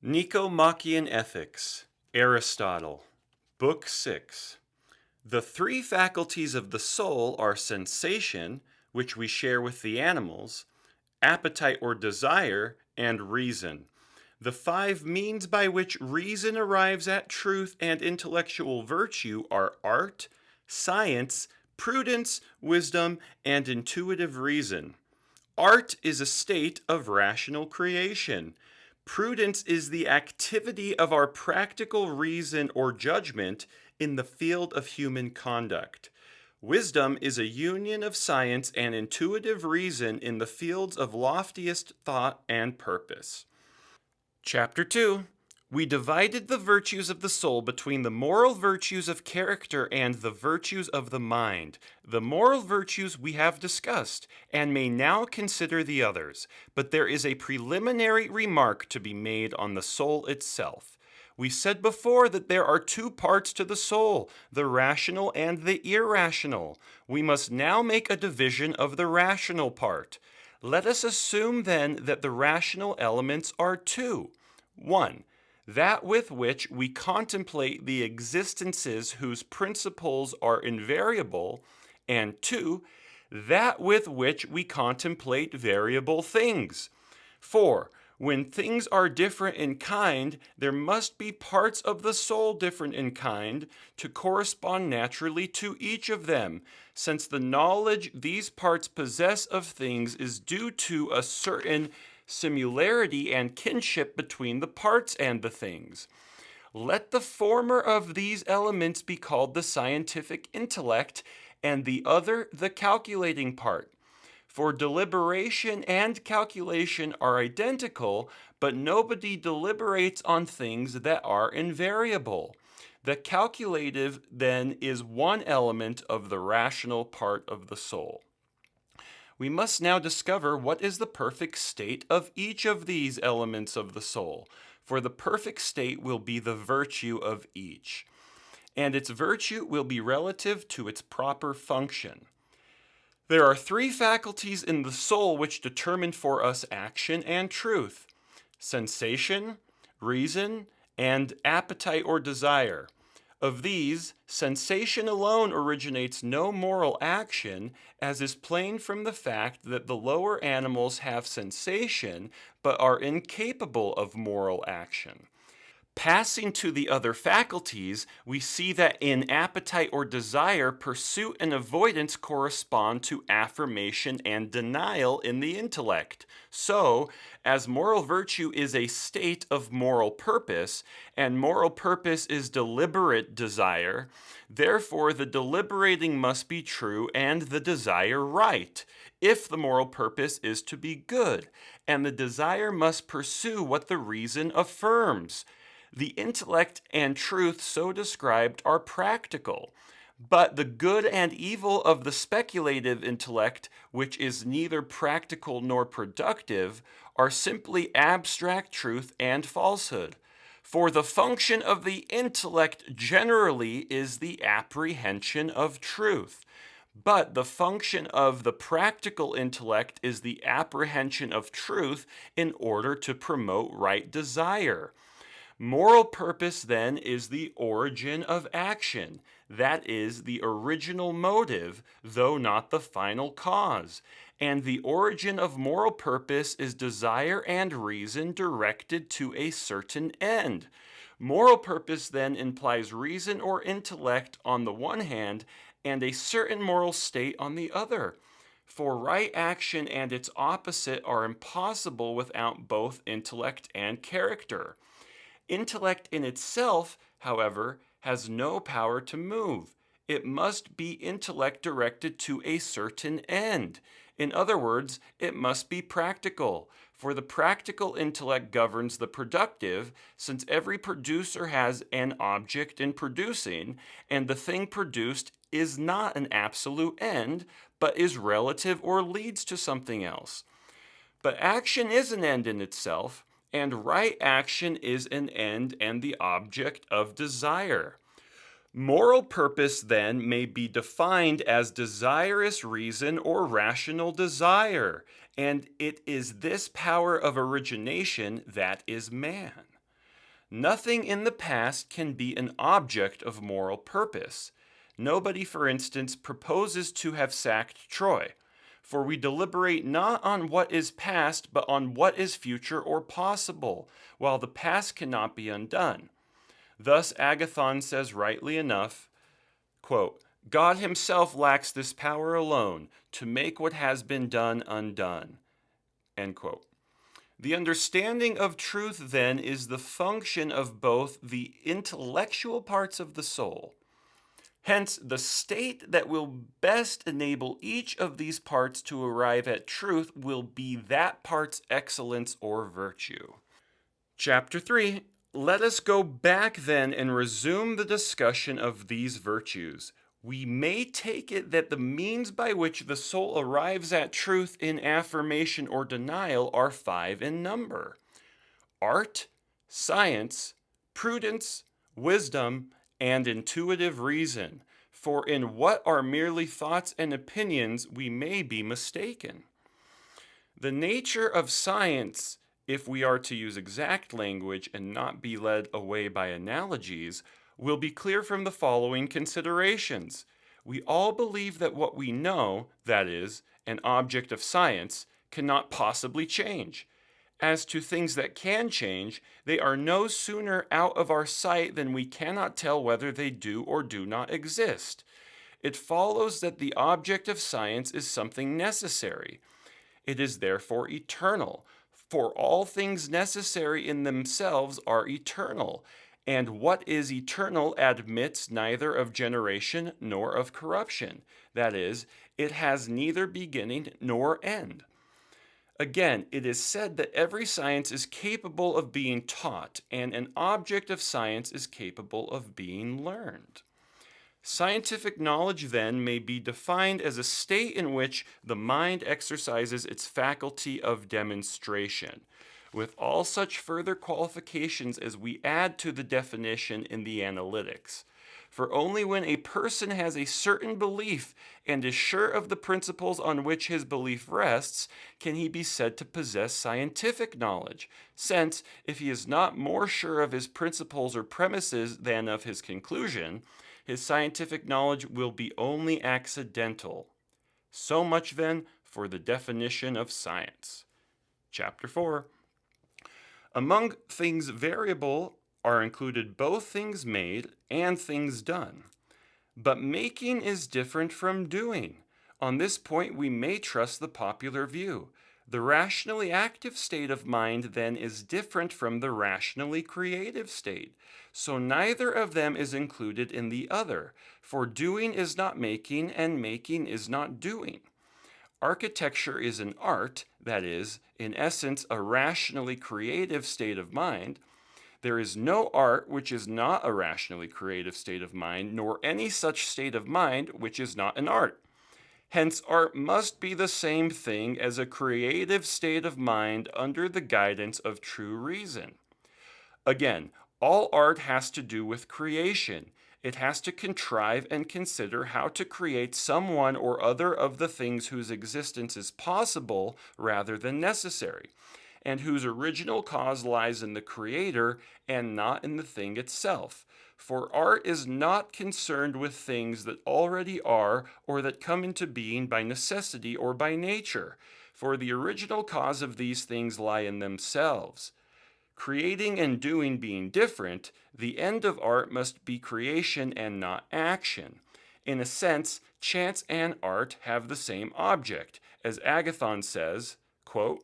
Nicomachean Ethics, Aristotle, Book 6. The three faculties of the soul are sensation, which we share with the animals, appetite or desire, and reason. The five means by which reason arrives at truth and intellectual virtue are art, science, prudence, wisdom, and intuitive reason. Art is a state of rational creation. Prudence is the activity of our practical reason or judgment in the field of human conduct. Wisdom is a union of science and intuitive reason in the fields of loftiest thought and purpose. Chapter 2. We divided the virtues of the soul between the moral virtues of character and the virtues of the mind. The moral virtues we have discussed, and may now consider the others, but there is a preliminary remark to be made on the soul itself. We said before that there are two parts to the soul, the rational and the irrational. We must now make a division of the rational part. Let us assume then that the rational elements are two. 1. That with which we contemplate the existences whose principles are invariable, and 2. That with which we contemplate variable things. For when things are different in kind, there must be parts of the soul different in kind to correspond naturally to each of them, since the knowledge these parts possess of things is due to a certain similarity and kinship between the parts and the things. Let the former of these elements be called the scientific intellect, and the other the calculating part. For deliberation and calculation are identical, but nobody deliberates on things that are invariable. The calculative, then, is one element of the rational part of the soul. We must now discover what is the perfect state of each of these elements of the soul, for the perfect state will be the virtue of each, and its virtue will be relative to its proper function. There are three faculties in the soul which determine for us action and truth: sensation, reason, and appetite or desire. Of these, sensation alone originates no moral action, as is plain from the fact that the lower animals have sensation but are incapable of moral action. Passing to the other faculties, we see that in appetite or desire, pursuit and avoidance correspond to affirmation and denial in the intellect. So, as moral virtue is a state of moral purpose, and moral purpose is deliberate desire, therefore the deliberating must be true and the desire right, if the moral purpose is to be good, and the desire must pursue what the reason affirms. The intellect and truth so described are practical, but the good and evil of the speculative intellect, which is neither practical nor productive, are simply abstract truth and falsehood. For the function of the intellect generally is the apprehension of truth, but the function of the practical intellect is the apprehension of truth in order to promote right desire. Moral purpose, then, is the origin of action. That is, the original motive, though not the final cause. And the origin of moral purpose is desire and reason directed to a certain end. Moral purpose, then, implies reason or intellect on the one hand, and a certain moral state on the other. For right action and its opposite are impossible without both intellect and character. Intellect in itself, however, has no power to move. It must be intellect directed to a certain end. In other words, it must be practical, for the practical intellect governs the productive, since every producer has an object in producing, and the thing produced is not an absolute end, but is relative or leads to something else. But action is an end in itself, and right action is an end and the object of desire. Moral purpose, then, may be defined as desirous reason or rational desire, and it is this power of origination that is man. Nothing in the past can be an object of moral purpose. Nobody, for instance, proposes to have sacked Troy, for we deliberate not on what is past, but on what is future or possible, while the past cannot be undone. Thus, Agathon says rightly enough, quote, God himself lacks this power alone to make what has been done undone. End quote. The understanding of truth, then, is the function of both the intellectual parts of the soul. Hence, the state that will best enable each of these parts to arrive at truth will be that part's excellence or virtue. Chapter 3. Let us go back then and resume the discussion of these virtues. We may take it that the means by which the soul arrives at truth in affirmation or denial are 5 in number: art, science, prudence, wisdom, and intuitive reason. For in what are merely thoughts and opinions, we may be mistaken. The nature of science, if we are to use exact language and not be led away by analogies, will be clear from the following considerations. We all believe that what we know, that is, an object of science, cannot possibly change. As to things that can change, they are no sooner out of our sight than we cannot tell whether they do or do not exist. It follows that the object of science is something necessary. It is therefore eternal, for all things necessary in themselves are eternal, and what is eternal admits neither of generation nor of corruption. That is, it has neither beginning nor end. Again, it is said that every science is capable of being taught, and an object of science is capable of being learned. Scientific knowledge, then, may be defined as a state in which the mind exercises its faculty of demonstration, with all such further qualifications as we add to the definition in the Analytics. For only when a person has a certain belief and is sure of the principles on which his belief rests, can he be said to possess scientific knowledge, since, if he is not more sure of his principles or premises than of his conclusion, his scientific knowledge will be only accidental. So much, then, for the definition of science. Chapter 4. Among things variable are included both things made and things done. But making is different from doing. On this point, we may trust the popular view. The rationally active state of mind, then, is different from the rationally creative state. So neither of them is included in the other, for doing is not making, and making is not doing. Architecture is an art, that is, in essence, a rationally creative state of mind. There is no art which is not a rationally creative state of mind, nor any such state of mind which is not an art. Hence, art must be the same thing as a creative state of mind under the guidance of true reason. Again, all art has to do with creation. It has to contrive and consider how to create some one or other of the things whose existence is possible rather than necessary, and whose original cause lies in the creator and not in the thing itself. For art is not concerned with things that already are or that come into being by necessity or by nature, for the original cause of these things lie in themselves. Creating and doing being different, the end of art must be creation and not action. In a sense, chance and art have the same object, as Agathon says, quote,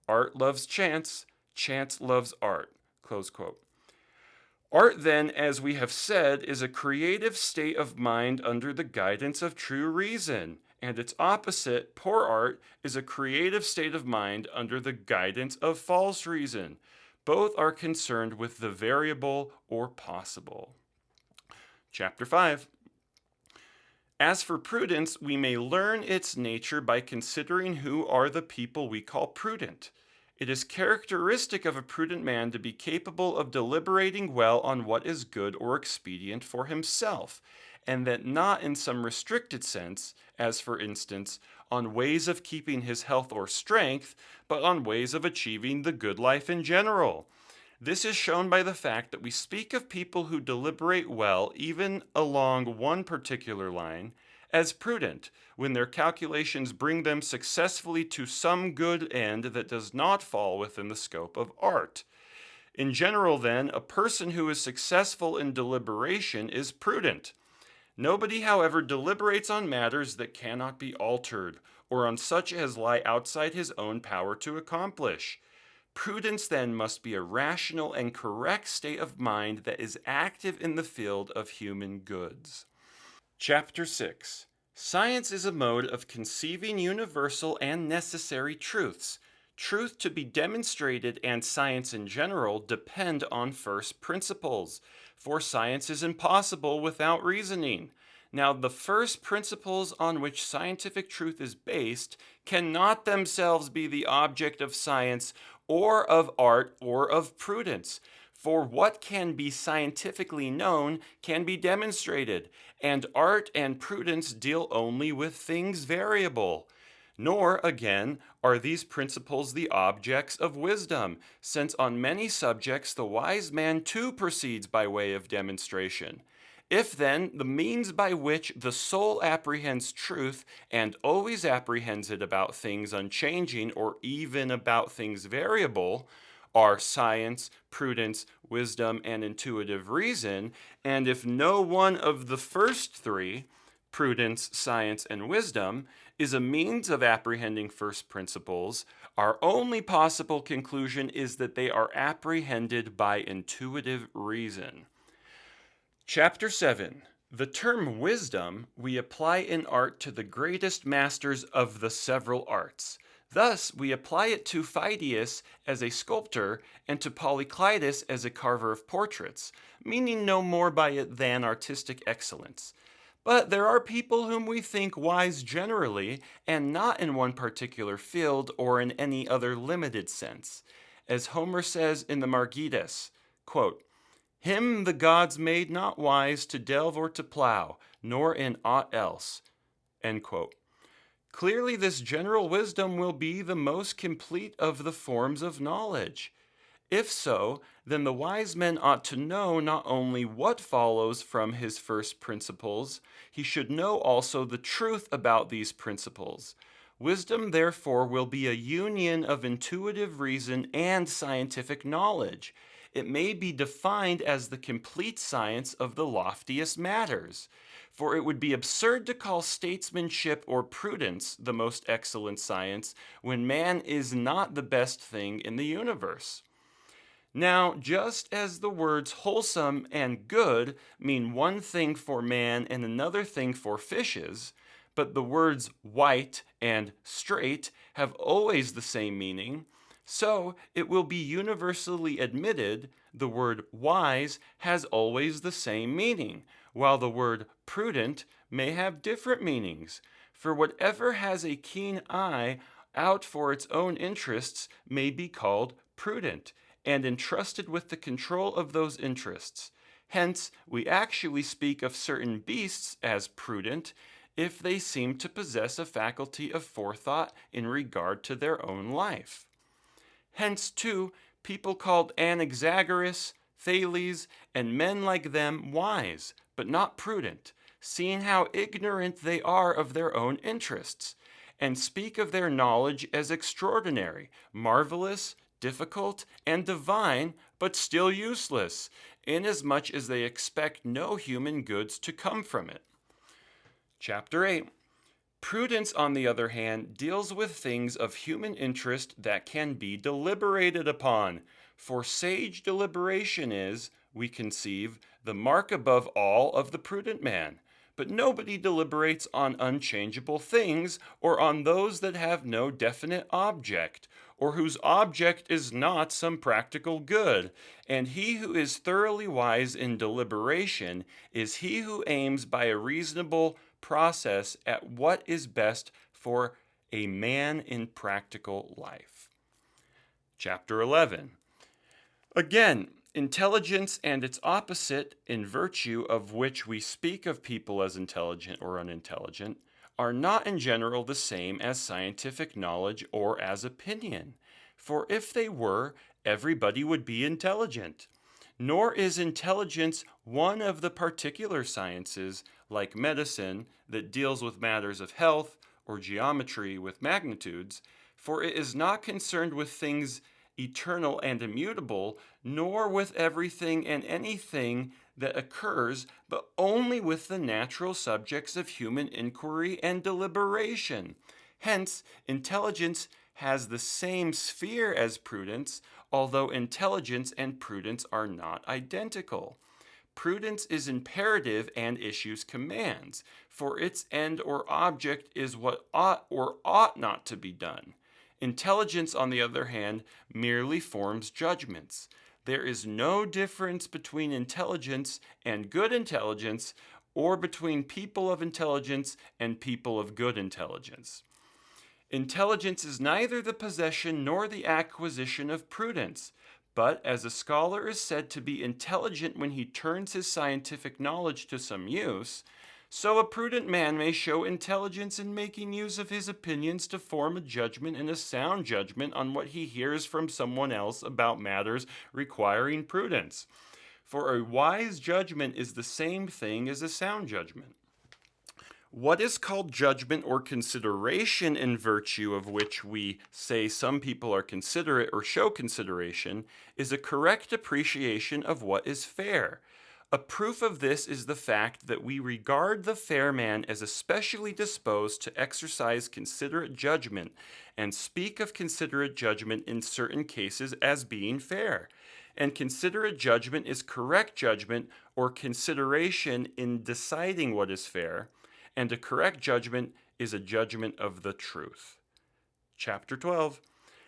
art loves chance, chance loves art, close quote. Art, then, as we have said, is a creative state of mind under the guidance of true reason, and its opposite, poor art, is a creative state of mind under the guidance of false reason. Both are concerned with the variable or possible. Chapter 5. As for prudence, we may learn its nature by considering who are the people we call prudent. It is characteristic of a prudent man to be capable of deliberating well on what is good or expedient for himself, and that not in some restricted sense, as for instance, on ways of keeping his health or strength, but on ways of achieving the good life in general. This is shown by the fact that we speak of people who deliberate well, even along one particular line, as prudent when their calculations bring them successfully to some good end that does not fall within the scope of art. In general, then, a person who is successful in deliberation is prudent. Nobody, however, deliberates on matters that cannot be altered, or on such as lie outside his own power to accomplish. Prudence, then, must be a rational and correct state of mind that is active in the field of human goods. Chapter 6. Science is a mode of conceiving universal and necessary truths. Truth to be demonstrated and science in general depend on first principles, for science is impossible without reasoning. Now, the first principles on which scientific truth is based cannot themselves be the object of science or of art or of prudence. For what can be scientifically known can be demonstrated, and art and prudence deal only with things variable. Nor, again, are these principles the objects of wisdom, since on many subjects the wise man too proceeds by way of demonstration. If then the means by which the soul apprehends truth and always apprehends it about things unchanging or even about things variable, are science, prudence, wisdom, and intuitive reason, and if no one of the first three, prudence, science, and wisdom, is a means of apprehending first principles, our only possible conclusion is that they are apprehended by intuitive reason. Chapter 7. The term wisdom we apply in art to the greatest masters of the several arts. Thus, we apply it to Phidias as a sculptor and to Polyclitus as a carver of portraits, meaning no more by it than artistic excellence. But there are people whom we think wise generally, and not in one particular field or in any other limited sense. As Homer says in the Margites, quote, "Him the gods made not wise to delve or to plow, nor in aught else." End quote. Clearly, this general wisdom will be the most complete of the forms of knowledge. If so, then the wise man ought to know not only what follows from his first principles, he should know also the truth about these principles. Wisdom, therefore, will be a union of intuitive reason and scientific knowledge. It may be defined as the complete science of the loftiest matters. For it would be absurd to call statesmanship or prudence the most excellent science when man is not the best thing in the universe. Now, just as the words wholesome and good mean one thing for man and another thing for fishes, but the words white and straight have always the same meaning, so it will be universally admitted the word wise has always the same meaning, while the word prudent may have different meanings. For whatever has a keen eye out for its own interests may be called prudent, and entrusted with the control of those interests. Hence, we actually speak of certain beasts as prudent if they seem to possess a faculty of forethought in regard to their own life. Hence, too, people called Anaxagoras, Thales, and men like them wise, but not prudent, seeing how ignorant they are of their own interests, and speak of their knowledge as extraordinary, marvelous, difficult, and divine, but still useless, inasmuch as they expect no human goods to come from it. Chapter 8. Prudence, on the other hand, deals with things of human interest that can be deliberated upon. For sage deliberation is, we conceive, the mark above all of the prudent man. But nobody deliberates on unchangeable things, or on those that have no definite object, or whose object is not some practical good. And he who is thoroughly wise in deliberation is he who aims by a reasonable process at what is best for a man in practical life. Chapter 11. Again, intelligence and its opposite, in virtue of which we speak of people as intelligent or unintelligent, are not in general the same as scientific knowledge or as opinion. For if they were, everybody would be intelligent. Nor is intelligence one of the particular sciences, like medicine, that deals with matters of health, or geometry with magnitudes, for it is not concerned with things eternal and immutable, nor with everything and anything that occurs, but only with the natural subjects of human inquiry and deliberation. Hence, intelligence has the same sphere as prudence, although intelligence and prudence are not identical. Prudence is imperative and issues commands, for its end or object is what ought or ought not to be done. Intelligence, on the other hand, merely forms judgments. There is no difference between intelligence and good intelligence, or between people of intelligence and people of good intelligence. Intelligence is neither the possession nor the acquisition of prudence. But as a scholar is said to be intelligent when he turns his scientific knowledge to some use, so a prudent man may show intelligence in making use of his opinions to form a judgment and a sound judgment on what he hears from someone else about matters requiring prudence. For a wise judgment is the same thing as a sound judgment. What is called judgment or consideration in virtue of which we say some people are considerate or show consideration is a correct appreciation of what is fair. A proof of this is the fact that we regard the fair man as especially disposed to exercise considerate judgment and speak of considerate judgment in certain cases as being fair. And considerate judgment is correct judgment or consideration in deciding what is fair, and a correct judgment is a judgment of the truth. Chapter 12.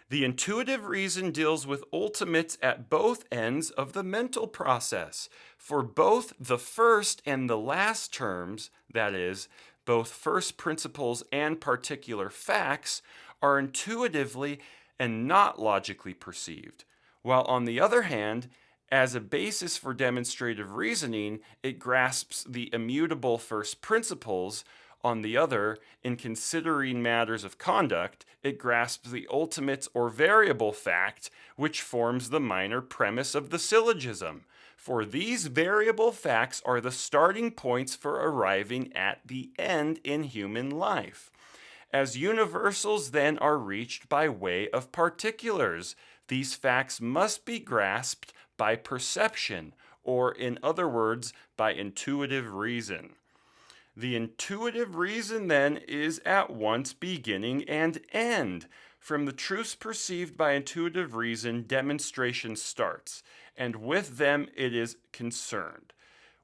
The intuitive reason deals with ultimates at both ends of the mental process. For both the first and the last terms, that is, both first principles and particular facts, are intuitively and not logically perceived. While on the other hand, as a basis for demonstrative reasoning, it grasps the immutable first principles. On the other, in considering matters of conduct, it grasps the ultimate or variable fact, which forms the minor premise of the syllogism. For these variable facts are the starting points for arriving at the end in human life. As universals then are reached by way of particulars, these facts must be grasped by perception, or in other words, by intuitive reason. The intuitive reason then is at once beginning and end. From the truths perceived by intuitive reason, demonstration starts, and with them it is concerned.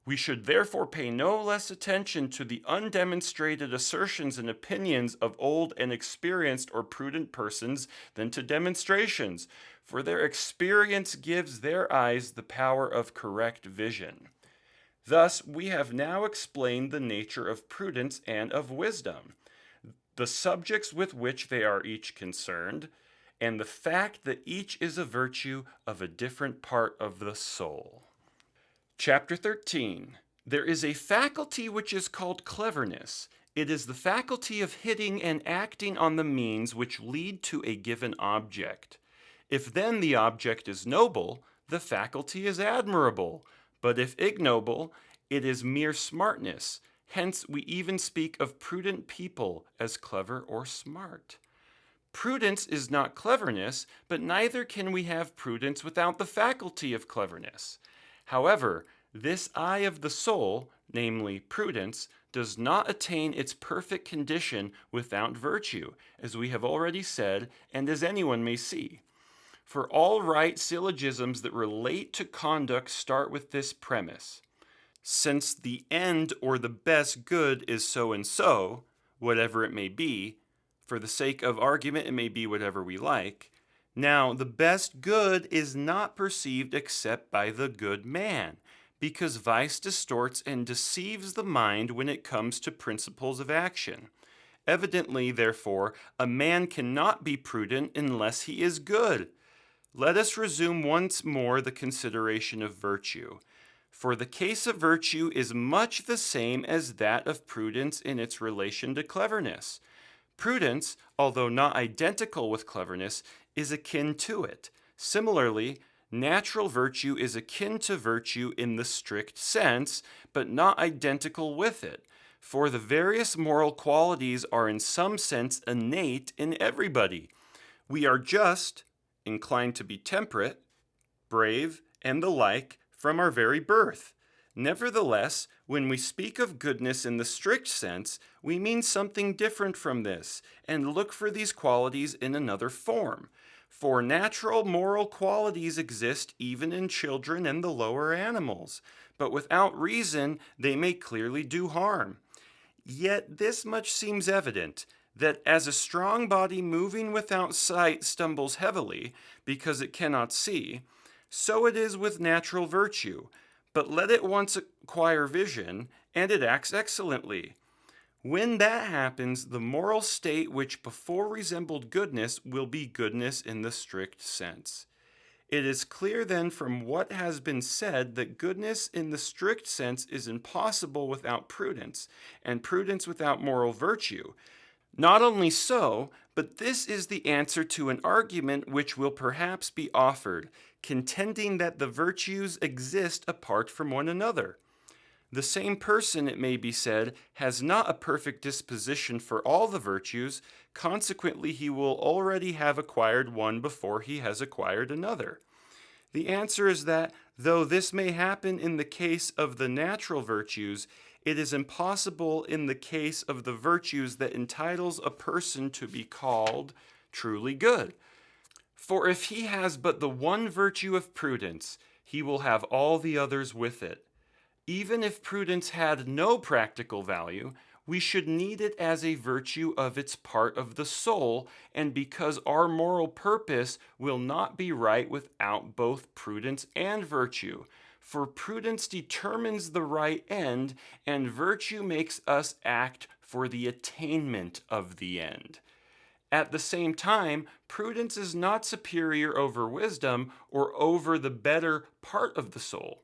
We should therefore pay no less attention to the undemonstrated assertions and opinions of old and experienced or prudent persons than to demonstrations, for their experience gives their eyes the power of correct vision. Thus, we have now explained the nature of prudence and of wisdom, the subjects with which they are each concerned, and the fact that each is a virtue of a different part of the soul. Chapter 13. There is a faculty which is called cleverness. It is the faculty of hitting and acting on the means which lead to a given object. If then the object is noble, the faculty is admirable, but if ignoble, it is mere smartness. Hence we even speak of prudent people as clever or smart. Prudence is not cleverness, but neither can we have prudence without the faculty of cleverness. However, this eye of the soul, namely prudence, does not attain its perfect condition without virtue, as we have already said, and as anyone may see. For all right syllogisms that relate to conduct start with this premise. Since the end or the best good is so and so, whatever it may be, for the sake of argument it may be whatever we like, now the best good is not perceived except by the good man, because vice distorts and deceives the mind when it comes to principles of action. Evidently, therefore, a man cannot be prudent unless he is good. Let us resume once more the consideration of virtue. For the case of virtue is much the same as that of prudence in its relation to cleverness. Prudence, although not identical with cleverness, is akin to it. Similarly, natural virtue is akin to virtue in the strict sense, but not identical with it. For the various moral qualities are in some sense innate in everybody. We are just inclined to be temperate, brave, and the like from our very birth. Nevertheless, when we speak of goodness in the strict sense, we mean something different from this, and look for these qualities in another form. For natural moral qualities exist even in children and the lower animals, but without reason they may clearly do harm. Yet this much seems evident, that as a strong body moving without sight stumbles heavily, because it cannot see, so it is with natural virtue. But let it once acquire vision, and it acts excellently. When that happens, the moral state which before resembled goodness will be goodness in the strict sense. It is clear then from what has been said that goodness in the strict sense is impossible without prudence, and prudence without moral virtue. Not only so, but this is the answer to an argument which will perhaps be offered, contending that the virtues exist apart from one another. The same person, it may be said, has not a perfect disposition for all the virtues, consequently he will already have acquired one before he has acquired another. The answer is that, though this may happen in the case of the natural virtues, it is impossible in the case of the virtues that entitles a person to be called truly good. For if he has but the one virtue of prudence, he will have all the others with it. Even if prudence had no practical value, we should need it as a virtue of its part of the soul, and because our moral purpose will not be right without both prudence and virtue. For prudence determines the right end, and virtue makes us act for the attainment of the end. At the same time, prudence is not superior over wisdom or over the better part of the soul,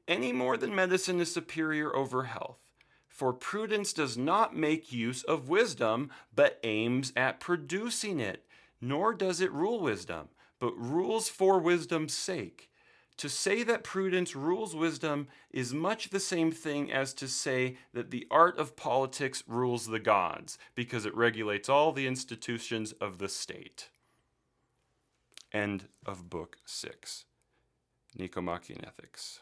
any more than medicine is superior over health. For prudence does not make use of wisdom, but aims at producing it, nor does it rule wisdom, but rules for wisdom's sake. To say that prudence rules wisdom is much the same thing as to say that the art of politics rules the gods, because it regulates all the institutions of the state. End of Book 6. Nicomachean Ethics.